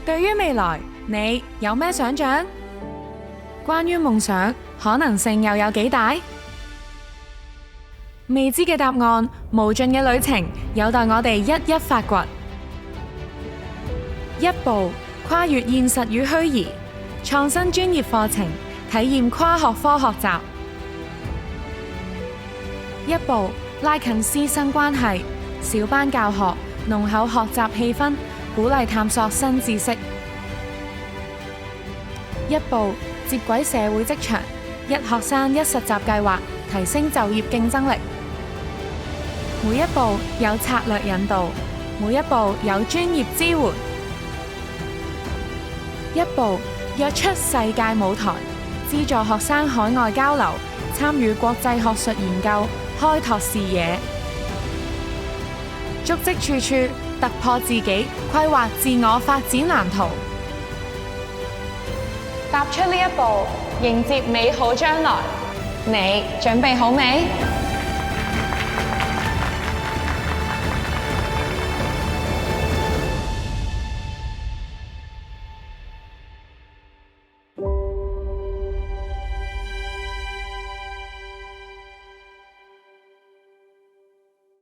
對於未來，你有咩想像？關於夢想，可能性又有幾大？未知嘅答案，無盡嘅旅程，有待我哋一一發掘。一步跨越現實與虛擬，創新專業課程，體驗跨學科學習。一步拉近師生關係，小班教學，濃厚學習氣氛，鼓勵探索新知識。一步接軌社會職場，一學生一實習計劃，提升就業競爭力。每一步有策略引導，每一步有專業支援。一步躍出世界舞台，資助學生海外交流，參與國際學術研究，開拓視野。足跡處處突破自己，規劃自我發展藍圖。踏出呢一步，迎接美好將來。你準備好未？